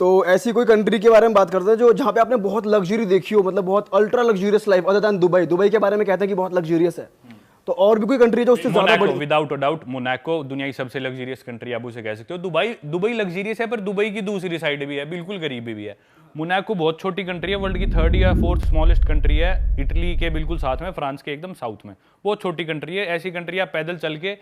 तो ऐसी कोई कंट्री के बारे में बात करते हैं जो जहाँ पे आपने बहुत लग्जरी देखी हो, मतलब बहुत ultra luxurious life, other than Dubai. Dubai के बारे में कहते हैं कि बहुत लग्जरियस है, तो और भी कोई कंट्री जो उससे ज्यादा बड़ी? विदाउट डाउट मोनाको दुनिया की सबसे लग्जरियस कंट्री आप उसे कह सकते हो। दुबई लग्जरियस है, पर दुबई की दूसरी साइड भी है, बिल्कुल गरीबी भी है। मोनाको बहुत छोटी कंट्री है, वर्ल्ड की 3rd या 4th स्मॉलेस्ट कंट्री है, इटली के बिल्कुल साथ में, फ्रांस के एकदम साउथ में। बहुत छोटी कंट्री है। ऐसी कंट्री आप पैदल चल के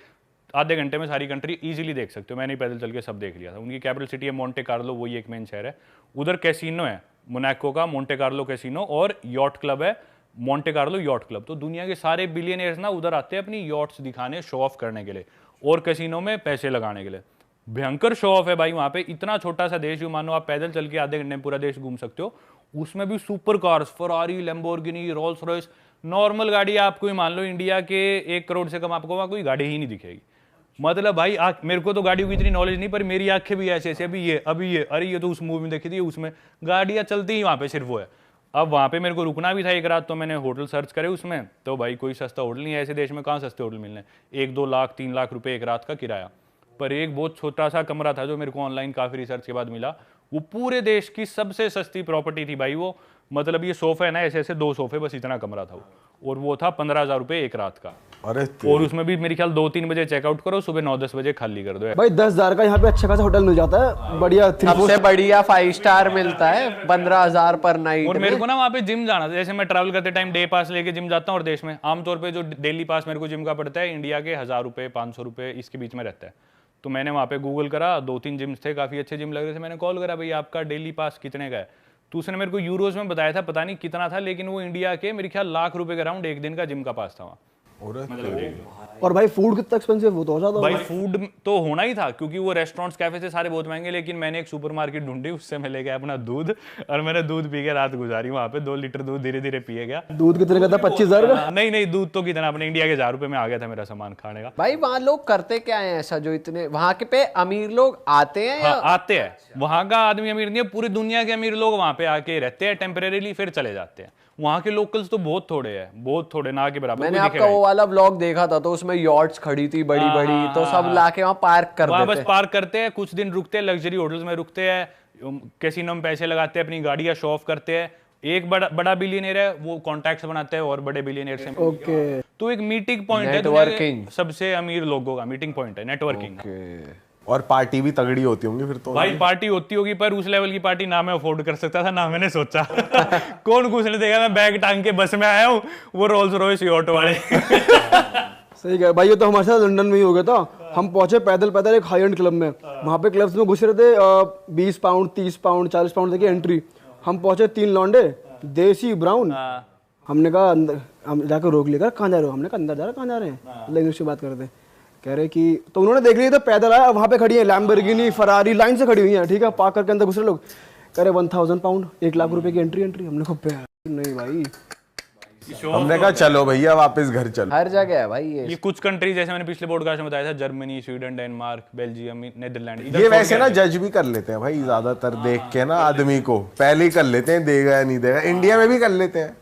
आधे घंटे में सारी कंट्री इजीली देख सकते हो। मैंने पैदल चल के सब देख लिया था। उनकी कैपिटल सिटी है मोंटे कार्लो, वही एक मेन शहर है। उधर कैसीनो है मोनाको का, मोंटे कार्लो कैसीनो, और यॉट क्लब है, मोंटे कार्लो यॉट क्लब। तो दुनिया के सारे बिलियनियर्स ना उधर आते हैं अपनी यॉट्स दिखाने, शो ऑफ करने के लिए, और कैसीनो में पैसे लगाने के लिए। भयंकर शो ऑफ है भाई वहां पे। इतना छोटा सा देश, जो मानो आप पैदल चल के आधे घंटे में पूरा देश घूम सकते हो। उसमें भी super cars, Ferrari, Lamborghini, Rolls Royce. Normal गाड़ी आपको ही मान लो इंडिया के 1 करोड़ से कम आपको वहां कोई गाड़ी ही नहीं दिखेगी। मतलब भाई मेरे को तो गाड़ियों की इतनी नॉलेज नहीं, पर मेरी आंखें भी ऐसे ऐसे, अभी ये अरे ये तो उस मूवी में देखी थी, उसमें गाड़ियां चलती ही वहां पे सिर्फ वो है। अब वहां पे मेरे को रुकना भी था एक रात, तो मैंने होटल सर्च करे उसमें, तो भाई कोई सस्ता होटल नहीं है। ऐसे देश में कहाँ सस्ते होटल मिलने, 1-2 लाख 3 लाख रुपए एक रात का किराया। पर एक बहुत छोटा सा कमरा था जो मेरे को ऑनलाइन काफी रिसर्च के बाद मिला, वो पूरे देश की सबसे सस्ती प्रॉपर्टी थी भाई वो। मतलब ये सोफा है ना, ऐसे ऐसे 2 सोफे, बस इतना कमरा था वो, और वो था 15,000 रुपए एक रात का। अरे और उसमें भी मेरे ख्याल 2-3 बजे चेकआउट करो, सुबह 9-10 बजे खाली कर दो। भाई 10,000 का यहाँ पे अच्छा खासा होटल मिल जाता है, बढ़िया सबसे बढ़िया 5 स्टार मिलता है 15,000 पर नाइट। और मेरे को ना वहाँ पे जिम जाना था। जैसे मैं ट्रैवल करते टाइम डे पास लेके जिम जाता हूँ, और देश में आमतौर पे जो डेली पास मेरे को जिम का पड़ता है इंडिया के 1000 रुपये 500 रुपये इसके बीच में रहता है। तो मैंने वहाँ पे गूगल करा, 2-3 जिम्स थे, काफ़ी अच्छे जिम लग रहे थे। मैंने कॉल करा, भाई आपका डेली पास कितने का है? तो उसने मेरे को यूरोज में बताया था, पता नहीं कितना था, लेकिन वो इंडिया के मेरे ख्याल लाख रुपए के अराउंड एक दिन का जिम का पास था वहाँ। और भाई फूड कितना एक्सपेंसिव, वो तो ज्यादा भाई फूड तो होना ही था, क्योंकि वो रेस्टोरेंट्स कैफे से सारे बहुत महंगे। लेकिन मैंने एक सुपरमार्केट ढूंढी, उससे मैं ले गया अपना दूध, और मैंने दूध पी के रात गुजारी वहाँ पे। 2 लीटर दूध धीरे धीरे पिए गया। दूध कितने का था? 25,000 का? नहीं, दूध तो कितना, अपने इंडिया के 1000 रुपए में आ गया था मेरा सामान खाने का। भाई वहाँ लोग करते क्या है ऐसा जो इतने वहाँ के पे अमीर लोग आते हैं? हाँ, आते हैं। वहाँ का आदमी अमीर नहीं है, पूरी दुनिया के अमीर लोग वहाँ पे आके रहते हैं टेम्परेरीली, फिर चले जाते हैं। वहाँ के लोकल्स तो बहुत थोड़े हैं, बहुत थोड़े, ना के बराबर। मैंने आपका वो वाला व्लॉग देखा था, तो उसमें यॉट्स खड़ी थी बड़ी बड़ी, तो सब लाके वहाँ पार्क कर देते हैं। बस पार्क करते हैं, कुछ दिन रुकते हैं, लग्जरी होटल्स में रुकते हैं, कैसीनो में पैसे लगाते हैं, अपनी गाड़ियाँ शो ऑफ करते हैं। एक बड़ा बिलियनियर है, वो कॉन्टैक्ट्स बनाते हैं और बड़े बिलियनियर से। ओके, तो एक मीटिंग पॉइंट है नेटवर्किंग, सबसे अमीर लोगों का मीटिंग पॉइंट है नेटवर्किंग। और पार्टी भी तगड़ी होती होंगी फिर तो। भाई पार्टी होती होगी, पर उस लेवल की पार्टी ना मैं अफोर्ड कर सकता था, ना मैंने सोचा। कौन घुसने देगा? मैं बैग टांग के बस में आया हूँ, वो रोल्स रॉयस यॉट वाले। सही कहा भाई। ये तो हमारे साथ लंदन में ही हो गया था। हम पहुंचे पैदल पैदल एक हाई एंड क्लब में। वहाँ पे क्लब्स में घुस रहे थे, 20 पाउंड 30 पाउंड 40 पाउंड तक की एंट्री। हम पहुंचे 3 लौंडे देसी ब्राउन। हमने कहा अंदर, हम जाकर रोक लिया, कहाँ जा रहे हो? हमने कहा अंदर जा रहे, कहाँ जा रहे हैं? इंग्लिश में बात करते हैं। कह रहे कि तो उन्होंने देख लिया, तो पैदल आया, वहाँ पे खड़ी है लैम्बोर्गिनी फरारी लाइन से खड़ी हुई है, ठीक है, पार्क करके अंदर घुस रहे लोग। कह रहे 1000 पाउंड, 1 लाख रुपए की एंट्री। हमने कहा नहीं भाई। हमने कहा चलो भैया वापस घर चलो। हर जगह है भाई ये कुछ कंट्री, जैसे मैंने पिछले पॉडकास्ट में बताया था, Germany, Sweden, Denmark, Belgium, Netherland. ये वैसे ना जज भी कर लेते हैं भाई, ज्यादातर देख के ना आदमी को पहले ही कर लेते हैं, देगा या नहीं देगा। इंडिया में भी कर लेते हैं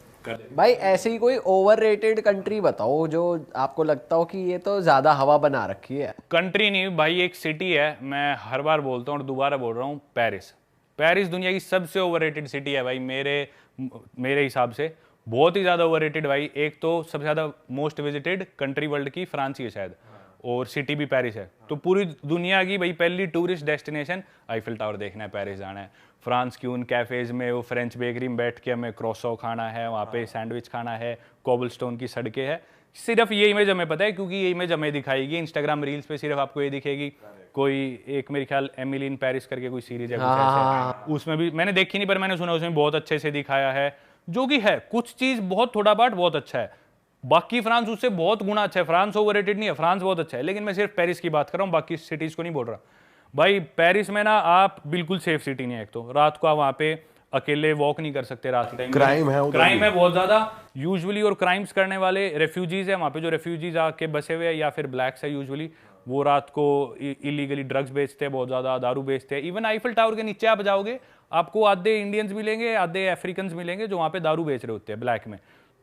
भाई। ऐसे ही कोई ओवररेटेड कंट्री बताओ जो आपको लगता हो कि ये तो ज्यादा हवा बना रखी है। कंट्री नहीं भाई, एक सिटी है, मैं हर बार बोलता हूँ और दोबारा बोल रहा हूँ, पेरिस। पेरिस दुनिया की सबसे ओवररेटेड सिटी है भाई, मेरे हिसाब से बहुत ही ज्यादा ओवररेटेड भाई। एक तो सबसे ज्यादा मोस्ट विजिटेड कंट्री वर्ल्ड की फ्रांस ही है शायद, और सिटी भी पेरिस है। तो पूरी दुनिया की भाई पहली टूरिस्ट डेस्टिनेशन आईफिल टावर देखना है, पेरिस जाना है। फ्रांस की उन कैफेज में, वो फ्रेंच बेकरी में बैठ के हमें क्रोसो खाना है, वहाँ पे सैंडविच खाना है, कोबलस्टोन की सड़कें हैं। सिर्फ ये इमेज हमें पता है, क्योंकि ये इमेज हमें दिखाएगी इंस्टाग्राम रील्स पे, सिर्फ आपको ये दिखेगी। कोई एक मेरे ख्याल एमिली इन पेरिस करके कोई सीरीज है, उसमें भी मैंने देखी नहीं, पर मैंने सुना उसमें बहुत अच्छे से दिखाया है। जो कि है, कुछ चीज बहुत थोड़ा पार्ट बहुत अच्छा है, बाकी फ्रांस उससे बहुत गुना अच्छा है। फ्रांस ओवररेटेड नहीं है, फ्रांस बहुत अच्छा है। लेकिन मैं सिर्फ पेरिस की बात कर रहा हूँ, बाकी सिटीज को नहीं बोल रहा भाई। पेरिस में ना आप बिल्कुल सेफ सिटी नहीं है। एक तो रात को आप वहाँ पे अकेले वॉक नहीं कर सकते रात के टाइम, क्राइम है बहुत ज्यादा यूजुअली। और क्राइम्स करने वाले रेफ्यूजीज है वहाँ पे, जो रेफ्यूजीज आके बसे हुए हैं या फिर ब्लैक्स है यूजुअली, वो रात को इलीगली ड्रग्स बेचते हैं, बहुत ज्यादा दारू बेचते हैं। इवन आईफिल टावर के नीचे आप जाओगे, आपको आधे इंडियंस मिलेंगे, आधे अफ्रीकन मिलेंगे, जो वहाँ पे दारू बेच रहे होते हैं ब्लैक में।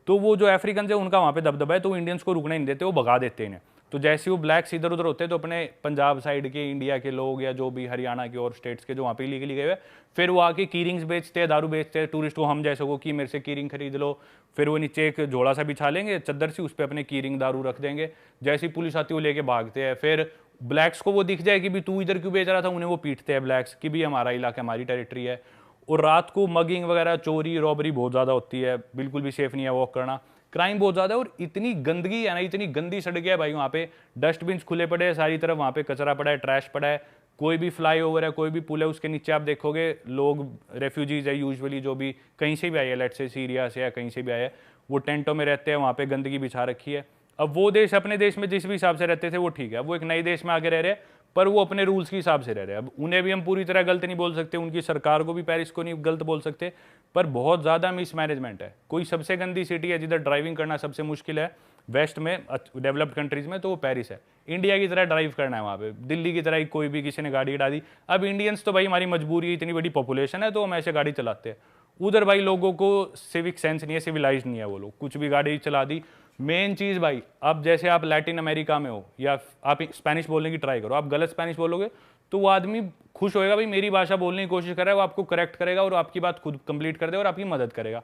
तो वो जो अफ्रीकन है उनका वहाँ पे दबदबा है, तो इंडियंस को रुकने नहीं देते, वो भगा देते हैं इन्हें। तो जैसे वो ब्लैक्स इधर उधर होते हैं तो अपने पंजाब साइड के इंडिया के लोग या जो भी हरियाणा के और स्टेट्स के जो वहाँ पे इलीगली गए हुए, फिर वो आके की रिंग्स बेचते हैं, दारू बेचते हैं टूरिस्ट को, हम जैसे को कि मेरे से की रिंग खरीद लो, फिर वो नीचे एक झोला सा बिछा लेंगे चद्दर से, उस पर अपने की रिंग दारू रख देंगे, जैसी पुलिस आती है वो लेके भागते हैं। फिर ब्लैक्स को वो दिख जाए कि भी तू इधर क्यों बेच रहा था, उन्हें वो पीटते हैं ब्लैक्स कि भी हमारा इलाका हमारी टेरिटरी है। और रात को मगिंग वगैरह, चोरी रॉबरी बहुत ज़्यादा होती है, बिल्कुल भी सेफ नहीं है वॉक करना, क्राइम बहुत ज़्यादा है। और इतनी गंदगी है ना, इतनी गंदी सड़क है भाई, वहाँ पे डस्टबिन खुले पड़े हैं सारी तरफ, वहाँ पे कचरा पड़ा है, ट्रैश पड़ा है, कोई भी फ्लाईओवर है, कोई भी पुल है, उसके नीचे आप देखोगे लोग रेफ्यूजीज है यूजुअली, जो भी कहीं से भी आए हैं, लेट से सीरिया से या कहीं से भी आए हैं, वो टेंटों में रहते हैं, वहाँ पे गंदगी बिछा रखी है। अब वो देश अपने देश में जिस भी हिसाब से रहते थे वो ठीक है, वो एक नए देश में आके रह रहे हैं, पर वो अपने रूल्स के हिसाब से रह रहे हैं। अब उन्हें भी हम पूरी तरह गलत नहीं बोल सकते, उनकी सरकार को भी, पेरिस को नहीं गलत बोल सकते, पर बहुत ज़्यादा मिसमैनेजमेंट है। कोई सबसे गंदी सिटी है जिधर ड्राइविंग करना सबसे मुश्किल है वेस्ट में, डेवलप्ड कंट्रीज़ में, तो वो पेरिस है। इंडिया की तरह ड्राइव करना है वहाँ पे, दिल्ली की तरह ही कोई भी किसी ने गाड़ी गिरा दी। अब इंडियंस तो भाई हमारी मजबूरी है, इतनी बड़ी पॉपुलेशन है तो हम ऐसे गाड़ी चलाते हैं। उधर भाई लोगों को सिविक सेंस नहीं है, सिविलाइज नहीं है, वो लोग कुछ भी गाड़ी चला दी। मेन चीज़ भाई, अब जैसे आप लैटिन अमेरिका में हो या आप स्पेनिश बोलने की ट्राई करो, आप गलत स्पेनिश बोलोगे तो वो आदमी खुश होएगा भाई मेरी भाषा बोलने की कोशिश कर रहा है, वो आपको करेक्ट करेगा और आपकी बात खुद कंप्लीट कर देगा और आपकी मदद करेगा।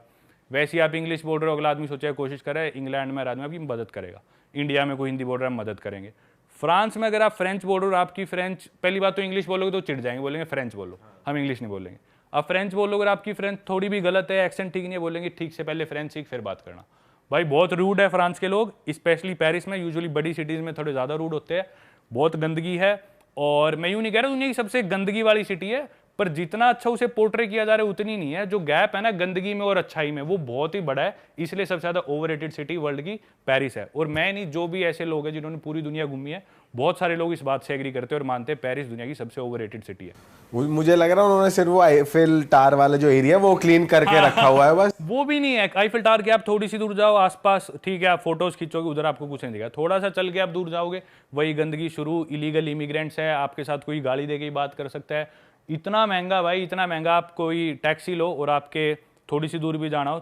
वैसे ही आप इंग्लिश बोल रहे हो, अगला आदमी सोचेगा कोशिश कर रहा है, इंग्लैंड में आदमी आपकी मदद करेगा, इंडिया में कोई हिंदी बोल रहा है मदद करेंगे। फ्रांस में अगर आप फ्रेंच बोल रहे हो और आपकी फ्रेंच, पहली बात तो इंग्लिश बोलोगे तो चिढ़ जाएंगे, बोलेंगे फ्रेंच बोलो, हम इंग्लिश नहीं बोलेंगे। अब फ्रेंच बोलोगे और आपकी फ्रेंच थोड़ी भी गलत है, एक्सेंट ठीक नहीं है, बोलेंगे ठीक से पहले फ्रेंच सीख फिर बात करना। भाई बहुत रूड है फ्रांस के लोग, स्पेशली पेरिस में, यूजुअली बड़ी सिटीज़ में थोड़े ज़्यादा रूड होते हैं, बहुत गंदगी है। और मैं यूँ नहीं कह रहा दुनिया की सबसे गंदगी वाली सिटी है, पर जितना अच्छा उसे पोर्ट्रे किया जा रहा है उतनी नहीं है। जो गैप है ना गंदगी में और अच्छाई में, वो बहुत ही बड़ा है, इसलिए सबसे ज़्यादा ओवररेटेड सिटी वर्ल्ड की पेरिस है। और मैं नहीं, जो भी ऐसे लोग हैं जिन्होंने पूरी दुनिया घूमी है, बहुत सारे लोग इस बात से एग्री करते हैं और मानते हैं पेरिस दुनिया की सबसे ओवररेटेड सिटी है। मुझे लग रहा है उन्होंने सिर्फ वो आईफिल टावर वाला जो एरिया वो क्लीन करके रखा हुआ है बस। वो भी नहीं है, आईफिल टावर के आप थोड़ी सी दूर जाओ आसपास, ठीक है आप फोटोज खींचोगे, उधर आपको कुछ नहीं दिखेगा। थोड़ा सा चल के आप दूर जाओगे, वही गंदगी शुरू, इलीगल इमिग्रेंट्स है, आपके साथ कोई गाली दे के ही बात कर सकता है। इतना महंगा भाई, इतना महंगा, आप कोई टैक्सी लो और आपके थोड़ी सी दूर भी जाना हो,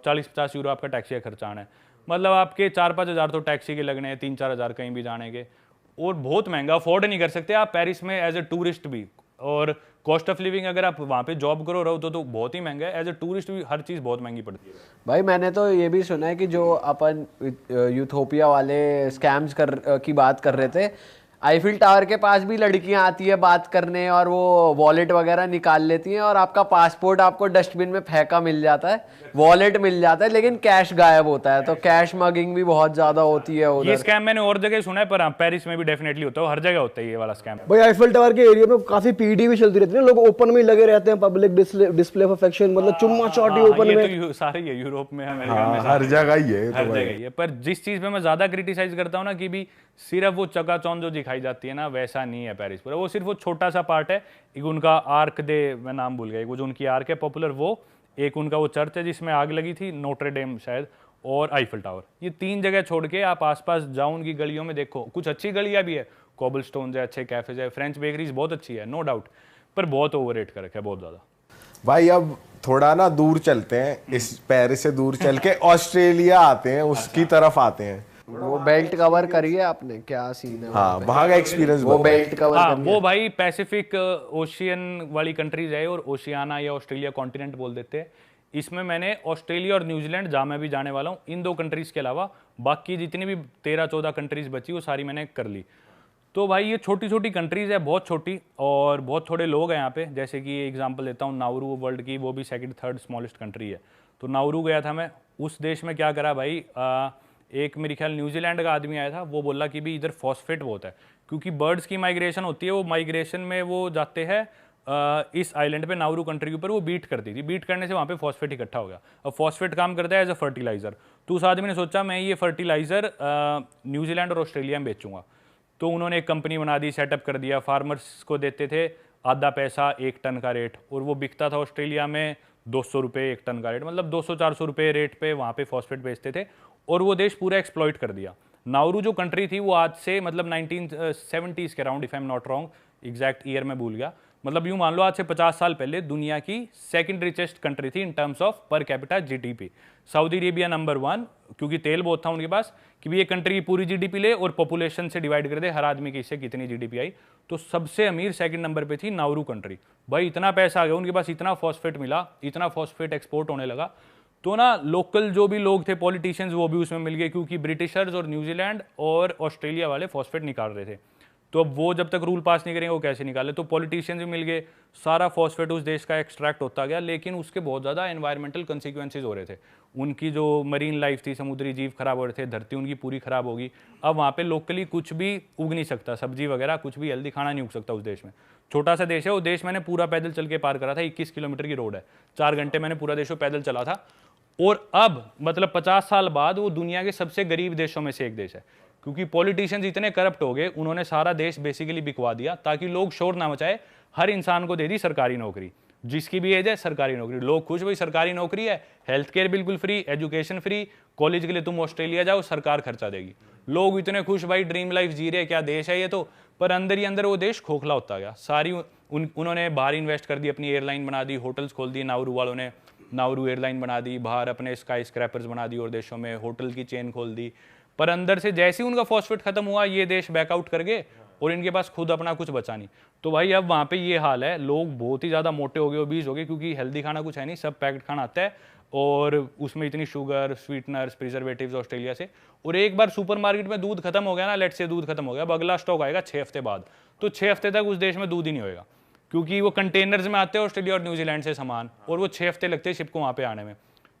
40-50 यूरो आपका टैक्सी का खर्चा आना है, मतलब आपके 4-5 हज़ार तो टैक्सी के लगने हैं, 3-4 हज़ार कहीं भी जाने के, और बहुत महंगा, अफोर्ड नहीं कर सकते आप पेरिस में एज ए टूरिस्ट भी। और कॉस्ट ऑफ लिविंग अगर आप वहाँ पे जॉब करो रहो तो बहुत ही महंगा है, एज ए टूरिस्ट भी हर चीज़ बहुत महंगी पड़ती है। भाई मैंने तो ये भी सुना है कि जो अपन यूथोपिया वाले स्कैम्स की बात कर रहे थे, आईफिल टावर के पास भी लड़कियां आती है बात करने और वो वॉलेट वगैरह निकाल लेती हैं और आपका पासपोर्ट आपको डस्टबिन में फेंका मिल जाता है, वॉलेट मिल जाता है, लेकिन कैश गायब होता है। तो कैश मगिंग भी बहुत ज्यादा होती है उधर। ये स्कैम मैंने और जगह सुना है, पर हाँ पेरिस में भी डेफिनेटली होता है, हर जगह होता है ये वाला स्कैम। भाई आईफिल टावर के एरिया में काफी पीडी भी चलती रहती है, लोग ओपन में ही लगे रहते हैं, पब्लिक डिस्प्ले ऑफ अफेक्शन, मतलब चुम्मा चौटी ओपन में। ये तो सारे ही है, यूरोप में, अमेरिका में, हर जगह ही है, हर जगह ही है। पर जिस चीज पे मैं ज्यादा क्रिटिसाइज करता हूँ ना कि भी सिर्फ वो चकाचौंध जो दिखाई जाती है ना, वैसा नहीं है पेरिस पर। वो सिर्फ वो छोटा सा पार्ट है, एक उनका आर्क दे, मैं नाम भूल गया, वो जो उनकी आर्क है पॉपुलर, वो एक उनका वो चर्च है जिसमें आग लगी थी, नोट्रे डेम शायद, और आईफिल टावर, ये 3 जगह छोड़ के आप आसपास जाओ उनकी गलियों में देखो, कुछ अच्छी गलियां भी है, कोबलस्टोन है, अच्छे कैफेज है, फ्रेंच बेकरीज बहुत अच्छी है, नो डाउट, पर बहुत ओवररेट कर रखा है बहुत ज्यादा। भाई अब थोड़ा ना दूर चलते हैं, इस पेरिस से दूर चल के ऑस्ट्रेलिया आते हैं, उसकी तरफ आते हैं। वो बेल्ट कवर करिए आपने, क्या सीन है? हाँ वहाँ का एक्सपीरियंस वो बेल्ट कवर हाँ वो भाई पैसिफिक ओशियन वाली कंट्रीज है, और ओशियाना या ऑस्ट्रेलिया कॉन्टिनेंट बोल देते हैं। इसमें मैंने ऑस्ट्रेलिया और न्यूजीलैंड, जहाँ मैं भी जाने वाला हूँ, इन 2 कंट्रीज के अलावा बाकी जितनी भी 13-14 कंट्रीज बची वो सारी मैंने कर ली। तो भाई ये छोटी छोटी कंट्रीज है, बहुत छोटी, और बहुत थोड़े लोग हैं यहाँ पे। जैसे कि एग्जांपल देता हूँ, नाउरू वर्ल्ड की वो भी 2nd-3rd स्मॉलेस्ट कंट्री है। तो नाउरू गया था मैं, उस देश में क्या करा भाई, एक मेरे ख्याल न्यूजीलैंड का आदमी आया था, वो बोला कि भी इधर फॉस्फेट बहुत है, क्योंकि बर्ड्स की माइग्रेशन होती है, वो माइग्रेशन में वो जाते हैं इस आइलैंड पे, नाउरू कंट्री के ऊपर, वो बीट करती थी, बीट करने से वहाँ पे फॉस्फेट इकट्ठा हो गया। अब फॉस्फेट काम करता है एज अ फर्टिलाइजर, तो उस आदमी ने सोचा मैं ये फर्टिलाइजर न्यूजीलैंड और ऑस्ट्रेलिया में बेचूंगा। तो उन्होंने एक कंपनी बना दी, सेटअप कर दिया, फार्मर्स को देते थे आधा पैसा 1 टन का रेट, और वो बिकता था ऑस्ट्रेलिया में 200 रुपये 1 टन का रेट, मतलब 200-400 रुपये रेट पे वहाँ पे फॉस्फेट बेचते थे, और वो देश पूरा एक्सप्लॉइट कर दिया। नाउरू जो कंट्री थी वो आज से मतलब 1970s के around, if I am not wrong, exact year में भूल गया, मतलब यूं मान लो आज से 50 साल पहले दुनिया की सेकंड रिचेस्ट कंट्री थी in terms of per capita GDP. Saudi Arabia number 1, क्योंकि तेल बहुत था उनके पास कि भी ये कंट्री की पूरी जीडीपी ले और पॉपुलेशन से डिवाइड कर दे हर आदमी की इससे कितनी जीडीपी आई, तो सबसे अमीर सेकंड नंबर पे थी नाउरू कंट्री। भाई इतना पैसा आ गया उनके पास, इतना फॉस्फेट मिला, इतना फॉस्फेट एक्सपोर्ट होने लगा, तो ना लोकल जो भी लोग थे पॉलिटिशियंस वो भी उसमें मिल गए, क्योंकि ब्रिटिशर्स और न्यूजीलैंड और ऑस्ट्रेलिया वाले फॉस्फेट निकाल रहे थे। तो अब वो जब तक रूल पास नहीं करेंगे वो कैसे निकाले, तो पॉलिटिशियंस भी मिल गए, सारा फॉस्फेट उस देश का एक्सट्रैक्ट होता गया, लेकिन उसके बहुत ज़्यादा एनवायरमेंटल कंसिक्वेंसेज हो रहे थे। उनकी जो मरीन लाइफ थी, समुद्री जीव खराब हो रहे थे, धरती उनकी पूरी खराब होगी। अब वहाँ पे लोकली कुछ भी उग नहीं सकता, सब्जी वगैरह कुछ भी हेल्दी खाना नहीं उग सकता उस देश में। छोटा सा देश है वो देश, मैंने पूरा पैदल चल के पार करा था, 21 किलोमीटर की रोड है, 4 घंटे मैंने पूरा देश पैदल चला था। और अब मतलब 50 साल बाद वो दुनिया के सबसे गरीब देशों में से एक देश है, क्योंकि पॉलिटिशियंस इतने करप्ट हो गए, उन्होंने सारा देश बेसिकली बिकवा दिया ताकि लोग शोर ना मचाए। हर इंसान को दे दी सरकारी नौकरी, जिसकी भी एज है सरकारी नौकरी, लोग खुश, भाई सरकारी नौकरी है, हेल्थ केयर बिल्कुल फ्री, एजुकेशन फ्री, कॉलेज के लिए तुम ऑस्ट्रेलिया जाओ सरकार खर्चा देगी, लोग इतने खुश, भाई ड्रीम लाइफ जी रहे, क्या देश है ये तो। पर अंदर ही अंदर वो देश खोखला होता गया। सारी उन्होंने बाहर इन्वेस्ट कर दी, अपनी एयरलाइन बना दी, होटल्स खोल दिए, नाउरू वालों ने नाउरू एयरलाइन बना दी, बाहर अपने स्काई स्क्रैपर्स बना दी और देशों में होटल की चेन खोल दी। पर अंदर से जैसे ही उनका फॉस्फेट खत्म हुआ ये देश बैकआउट कर गए और इनके पास खुद अपना कुछ बचा नहीं। तो भाई अब वहाँ पे ये हाल है, लोग बहुत ही ज़्यादा मोटे हो गए, ओबीज हो गए, क्योंकि हेल्दी खाना कुछ है नहीं, सब पैकेट खाना आता है और उसमें इतनी शुगर, स्वीटनर्स, प्रिजर्वेटिव्स ऑस्ट्रेलिया से। और एक बार सुपरमार्केट में दूध खत्म हो गया ना, लेट से दूध खत्म हो गया, अब अगला स्टॉक आएगा 6 हफ्ते बाद, तो 6 हफ्ते तक उस देश में दूध ही नहीं होएगा, क्योंकि वो कंटेनर्स में आते हैं ऑस्ट्रेलिया और न्यूजीलैंड से सामान, और वो 6 हफ्ते लगते हैं शिप को वहाँ पे आने में।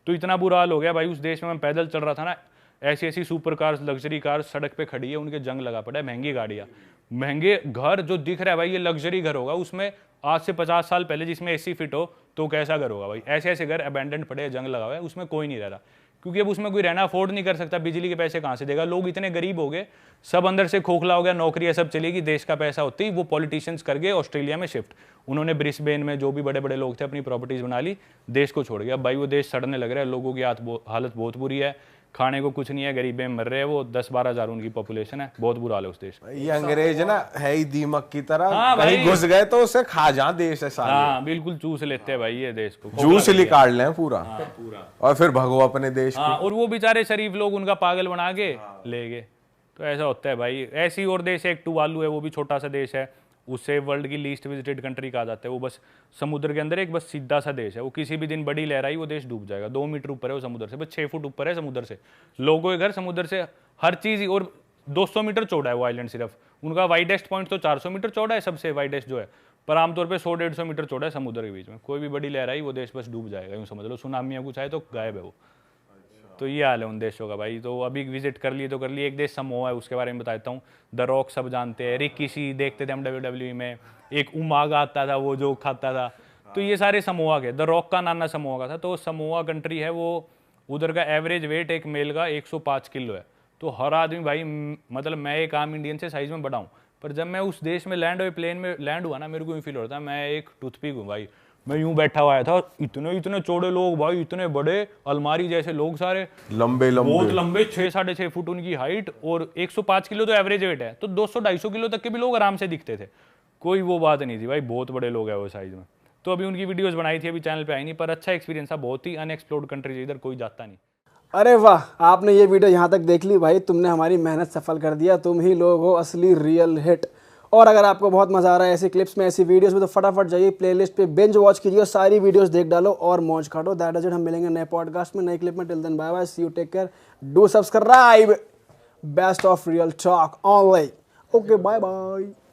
तो इतना बुरा हाल हो गया भाई उस देश में। मैं पैदल चल रहा था ना, ऐसी ऐसी सुपर कार्स, लग्जरी कार सड़क पे खड़ी है, उनके जंग लगा पड़ा है, महंगी गाड़ियाँ, महंगे घर जो दिख रहा है भाई ये लग्जरी घर होगा, उसमें आज से 50 साल पहले जिसमें एसी फिट हो तो कैसा घर होगा भाई। ऐसे ऐसे घर अबैंडन पड़े हैं, जंग लगा हुआ है, उसमें कोई नहीं रह रहा, क्योंकि अब उसमें कोई रहना अफोर्ड नहीं कर सकता, बिजली के पैसे कहाँ से देगा, लोग इतने गरीब हो गए, सब अंदर से खोखला हो गया, नौकरियाँ सब चलेगी, देश का पैसा होते ही वो पॉलिटिशियंस कर गए ऑस्ट्रेलिया में शिफ्ट। उन्होंने ब्रिस्बेन में जो भी बड़े बड़े लोग थे अपनी प्रॉपर्टीज बना ली, देश को छोड़ गया। अब भाई वो देश सड़ने लग रहा है, लोगों की हालत बहुत बुरी है, खाने को कुछ नहीं है, गरीबें मर रहे हैं, वो 10-12 हज़ार उनकी पॉपुलेशन है, बहुत बुरा हाल है उस देश में। ये अंग्रेज ना है ही दीमक की तरह, हाँ कहीं भाई। घुस गए तो उसे खा जा देश है सारे। हाँ बिल्कुल चूस लेते हैं भाई ये देश को, जूस निकाल लें पूरा, और फिर भगो अपने देश हाँ, और वो बेचारे शरीफ लोग उनका पागल बना के ले गए। तो ऐसा होता है भाई। ऐसी और देश है, एक टुवालू है, वो भी छोटा सा देश है, उससे वर्ल्ड की लीस्ट विजिटेड कंट्री कहा जाता है। वो बस समुद्र के अंदर एक बस सीधा सा देश है, वो किसी भी दिन बड़ी लहर आई वो देश डूब जाएगा। 2 मीटर ऊपर है वो समुद्र से, बस 6 फुट ऊपर है समुद्र से, लोगों के घर समुद्र से, हर चीज़। और 200 मीटर चौड़ा है वो आइलैंड सिर्फ, उनका वाइडेस्ट पॉइंट तो 400 मीटर चौड़ा है, सबसे वाइडेस्ट जो है, पर आमतौर पर 100-150 मीटर चौड़ा है समुद्र के बीच में। कोई भी बड़ी लहर आई वो देश बस डूब जाएगा, यूँ समझ लो, सुनामी या कुछ आए तो गायब है वो। तो ये हाल है उन देशों का भाई। तो अभी विजिट कर लिए तो कर लिए। एक देश समोआ है, उसके बारे में बताता हूँ। द रॉक सब जानते हैं, रिकी सी देखते थे हम WWE में, एक उमाग आता था वो जो खाता था, तो ये सारे समोआ के। द रॉक का नाना समोआ का था। तो समोआ कंट्री है वो, उधर का एवरेज वेट एक मेल का 105 किलो है। तो हर आदमी भाई, मतलब मैं एक आम इंडियन से साइज में बड़ा हूँ, पर जब मैं उस देश में लैंड हुए, प्लेन में लैंड हुआ ना, मेरे को यूँ फील हो रहा था मैं एक टूथपिक हूँ भाई। मैं यूं बैठा हुआ था, इतने इतने चौड़े लोग भाई, इतने बड़े अलमारी जैसे लोग, सारे लंबे लंबे, बहुत लंबे, 6-6.5 फुट उनकी हाइट, और 105 किलो तो एवरेज वेट है, तो 200-250 किलो तक के भी लोग आराम से दिखते थे। कोई वो बात नहीं थी भाई, बहुत बड़े लोग हैं वो साइज में। तो अभी उनकी वीडियोस बनाई थी, अभी चैनल पे आई नहीं, पर अच्छा एक्सपीरियंस था, बहुत ही अनएक्सप्लोर्ड कंट्री, इधर कोई जाता नहीं। अरे वाह, आपने ये वीडियो यहाँ तक देख ली भाई, तुमने हमारी मेहनत सफल कर दिया, तुम ही लोग हो असली रियल हिट। और अगर आपको बहुत मजा आ रहा है ऐसी क्लिप्स में, ऐसी वीडियोस में, तो फटाफट जाइए प्लेलिस्ट पे, बिंज वॉच कीजिए, सारी वीडियोस देख डालो और मौज काटो। That is it. हम मिलेंगे नए पॉडकास्ट में, नई क्लिप में। Till then bye bye, see you, take care, do subscribe. Best of real talk online. Okay, bye bye.